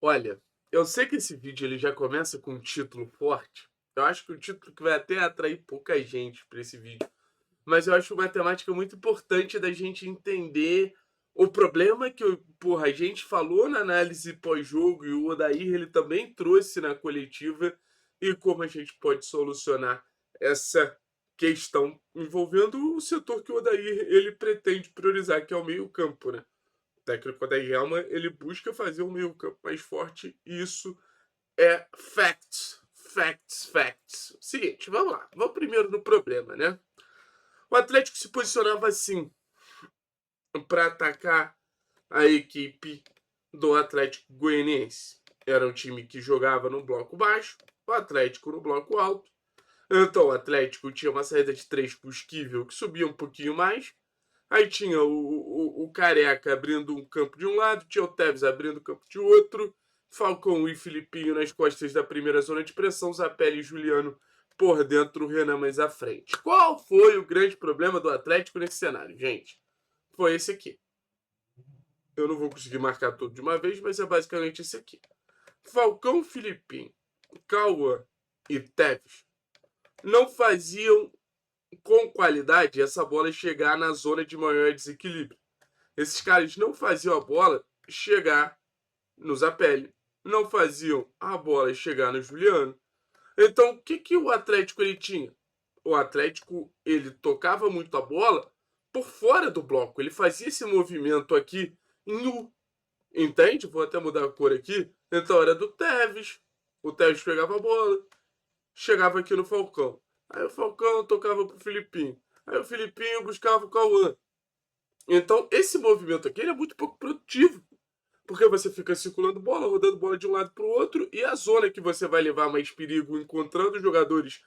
Olha, eu sei que esse vídeo ele já começa com um título forte. Eu acho que um título que vai até atrair pouca gente para esse vídeo. Mas eu acho uma temática muito importante da gente entender o problema que, porra, a gente falou na análise pós-jogo e o Odair ele também trouxe na coletiva e como a gente pode solucionar essa questão envolvendo o setor que o Odair ele pretende priorizar, que é o meio-campo, né? O técnico da Helma, ele busca fazer um meio-campo mais forte e isso é facts, facts, facts. Seguinte, vamos lá. Vamos primeiro no problema, né? O Atlético se posicionava assim para atacar a equipe do Atlético Goianiense. Era um time que jogava no bloco baixo, o Atlético no bloco alto. Então o Atlético tinha uma saída de três com o Esquivel que subia um pouquinho mais. Aí tinha o Careca abrindo um campo de um lado, tinha o Tevez abrindo o campo de outro, Falcão e Filipinho nas costas da primeira zona de pressão, Zapelli e Juliano por dentro, o Renan mais à frente. Qual foi o grande problema do Atlético nesse cenário, gente? Foi esse aqui. Eu não vou conseguir marcar tudo de uma vez, mas é basicamente esse aqui. Falcão, Filipinho, Cauã e Tevez não faziam com qualidade essa bola chegar na zona de maior desequilíbrio. Esses caras não faziam a bola chegar no Zapelli, não faziam a bola chegar no Juliano. Então, o que, que o Atlético ele tinha? O Atlético ele tocava muito a bola por fora do bloco. Ele fazia esse movimento aqui nu. Entende? Vou até mudar a cor aqui. Então era do Tevez. O Tevez pegava a bola, chegava aqui no Falcão. Aí o Falcão tocava pro Filipinho. Aí o Filipinho buscava o Cauã. Então, esse movimento aqui ele é muito pouco produtivo. Porque você fica circulando bola, rodando bola de um lado para o outro, e a zona que você vai levar mais perigo encontrando jogadores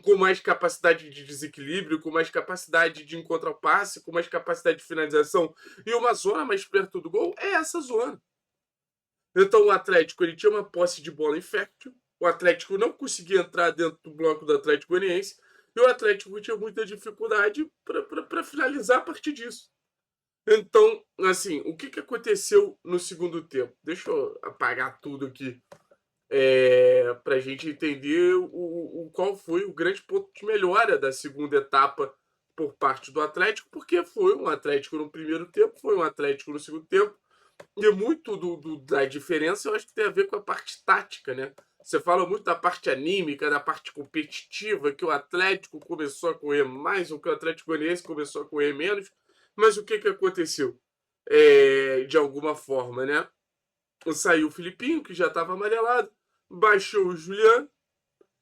com mais capacidade de desequilíbrio, com mais capacidade de encontrar o passe, com mais capacidade de finalização, e uma zona mais perto do gol, é essa zona. Então o Atlético ele tinha uma posse de bola infértil, o Atlético não conseguia entrar dentro do bloco do Atlético Goianiense, e o Atlético tinha muita dificuldade para finalizar a partir disso. Então, assim, o que, que aconteceu no segundo tempo? Deixa eu apagar tudo aqui para a gente entender qual foi o grande ponto de melhora da segunda etapa por parte do Atlético, porque foi um Atlético no primeiro tempo, foi um Atlético no segundo tempo, e muito da diferença eu acho que tem a ver com a parte tática, né? Você fala muito da parte anímica, da parte competitiva, que o Atlético começou a correr mais, ou que o Atlético Goianiense começou a correr menos, mas o que, que aconteceu? De alguma forma, né? Saiu o Filipinho, que já estava amarelado, baixou o Juliano,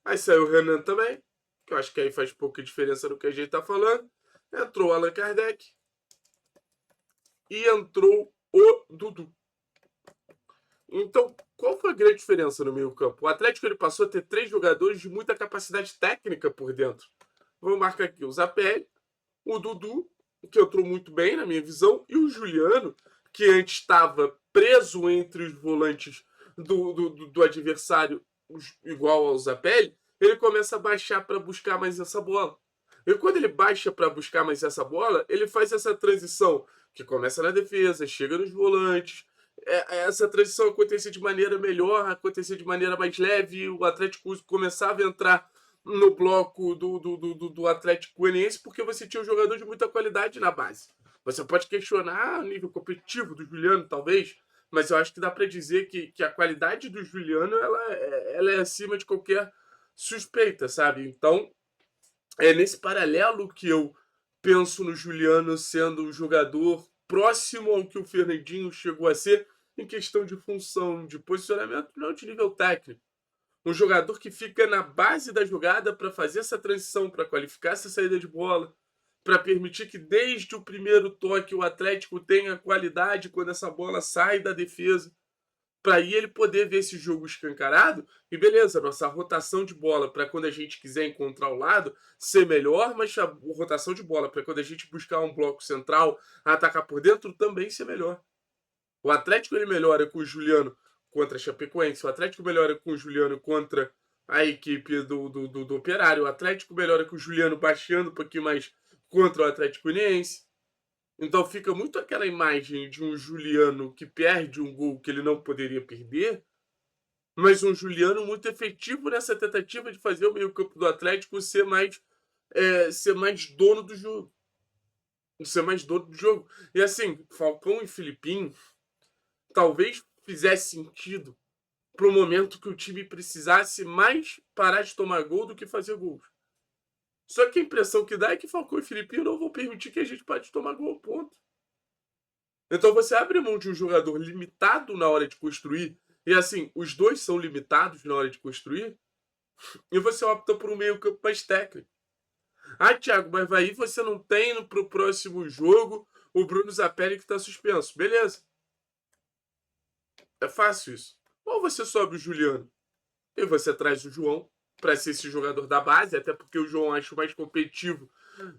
aí saiu o Renan também, que eu acho que aí faz pouca diferença no que a gente está falando. Entrou o Allan Kardec e entrou o Dudu. Então, qual foi a grande diferença no meio-campo? O Atlético ele passou a ter três jogadores de muita capacidade técnica por dentro. Vamos marcar aqui o Zapelli, o Dudu, que entrou muito bem na minha visão, e o Juliano, que antes estava preso entre os volantes do adversário igual ao Zapelli, ele começa a baixar para buscar mais essa bola. E quando ele baixa para buscar mais essa bola, ele faz essa transição que começa na defesa, chega nos volantes. Essa transição acontecia de maneira melhor, acontecia de maneira mais leve, o Atlético começava a entrar no bloco do Atlético Goianiense porque você tinha um jogador de muita qualidade na base. Você pode questionar o nível competitivo do Juliano, talvez, mas eu acho que dá para dizer que a qualidade do Juliano ela é acima de qualquer suspeita, sabe? Então, é nesse paralelo que eu penso no Juliano sendo um jogador próximo ao que o Fernandinho chegou a ser em questão de função, de posicionamento, não de nível técnico. Um jogador que fica na base da jogada para fazer essa transição, para qualificar essa saída de bola, para permitir que desde o primeiro toque o Atlético tenha qualidade quando essa bola sai da defesa, para aí ele poder ver esse jogo escancarado e beleza, nossa rotação de bola para quando a gente quiser encontrar o lado ser melhor, mas a rotação de bola para quando a gente buscar um bloco central, atacar por dentro também ser melhor. O Atlético ele melhora com o Juliano contra a Chapecoense, o Atlético melhora com o Juliano contra a equipe do Operário, o Atlético melhora com o Juliano baixando um pouquinho mais contra o Atlético Uniense. Então fica muito aquela imagem de um Juliano que perde um gol que ele não poderia perder, mas um Juliano muito efetivo nessa tentativa de fazer o meio-campo do Atlético ser mais dono do jogo. Ser mais dono do jogo. E assim, Falcão e Filipinho talvez fizesse sentido para o momento que o time precisasse mais parar de tomar gol do que fazer gols. Só que a impressão que dá é que Falcão e Filipinho não vão permitir que a gente pare de tomar gol, ponto. Então você abre mão de um jogador limitado na hora de construir, e assim, os dois são limitados na hora de construir, e você opta por um meio-campo mais técnico. Ah, Thiago, mas aí você não tem pro próximo jogo o Bruno Zapelli que está suspenso. Beleza. É fácil isso. Ou você sobe o Juliano e você traz o João para ser esse jogador da base, até porque o João acho mais competitivo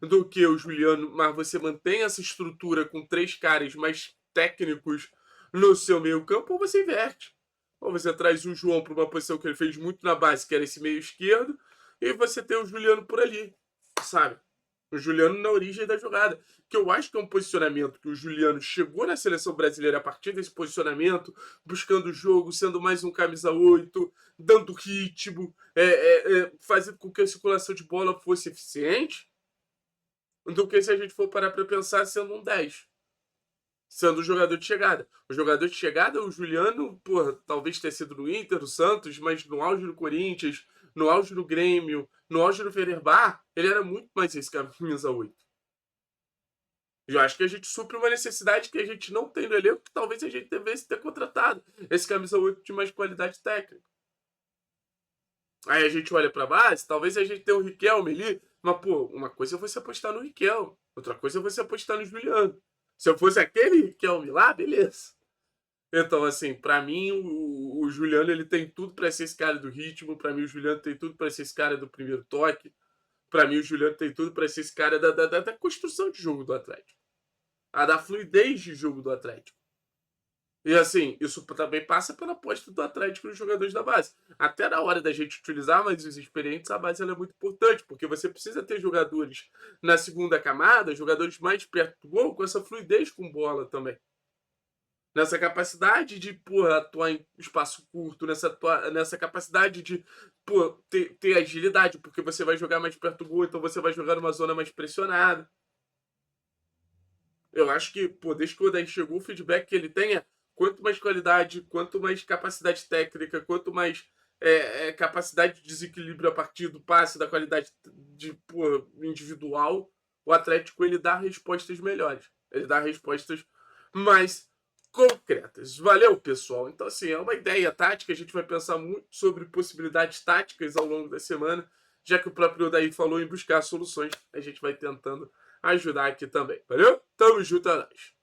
do que o Juliano, mas você mantém essa estrutura com 3 caras mais técnicos no seu meio campo, ou você inverte. Ou você traz o João para uma posição que ele fez muito na base, que era esse meio esquerdo, e você tem o Juliano por ali, sabe? O Juliano na origem da jogada. Que eu acho que é um posicionamento que o Juliano chegou na seleção brasileira a partir desse posicionamento, buscando o jogo, sendo mais um camisa 8, dando ritmo, fazendo com que a circulação de bola fosse eficiente, do que se a gente for parar para pensar sendo um 10. Sendo o jogador de chegada. O jogador de chegada, o Juliano, porra, talvez tenha sido no Inter, no Santos, mas no auge do Corinthians, no auge do Grêmio, no auge do Fenerbahçe, ele era muito mais esse camisa 8. Eu acho que a gente supre uma necessidade que a gente não tem no elenco, que talvez a gente devesse ter contratado. Esse camisa 8 de mais qualidade técnica. Aí a gente olha pra base, talvez a gente tenha o Riquelme ali, mas, pô, uma coisa é você apostar no Riquelme, outra coisa é você apostar no Juliano. Se eu fosse aquele Riquelme lá, beleza. Então, assim, pra mim, o Juliano, ele tem tudo pra ser esse cara do ritmo, pra mim o Juliano tem tudo pra ser esse cara do primeiro toque, pra mim o Juliano tem tudo pra ser esse cara da construção de jogo do Atlético. Da fluidez de jogo do Atlético. E assim, isso também passa pela aposta do Atlético nos jogadores da base. Até na hora da gente utilizar mais os experientes, a base é muito importante, porque você precisa ter jogadores na segunda camada, jogadores mais perto do gol, com essa fluidez com bola também. Nessa capacidade de, porra, atuar em espaço curto, nessa capacidade de, pô, ter agilidade, porque você vai jogar mais perto do gol, então você vai jogar numa zona mais pressionada. Eu acho que, pô, desde que o Odair chegou, o feedback que ele tem é quanto mais qualidade, quanto mais capacidade técnica, quanto mais capacidade de desequilíbrio a partir do passe, da qualidade de, pô, individual, o Atlético ele dá respostas melhores. Ele dá respostas mais concretas. Valeu, pessoal? Então, assim, é uma ideia tática. A gente vai pensar muito sobre possibilidades táticas ao longo da semana, já que o próprio Odair falou em buscar soluções. A gente vai tentando ajudar aqui também. Valeu? Tamo junto, é nóis.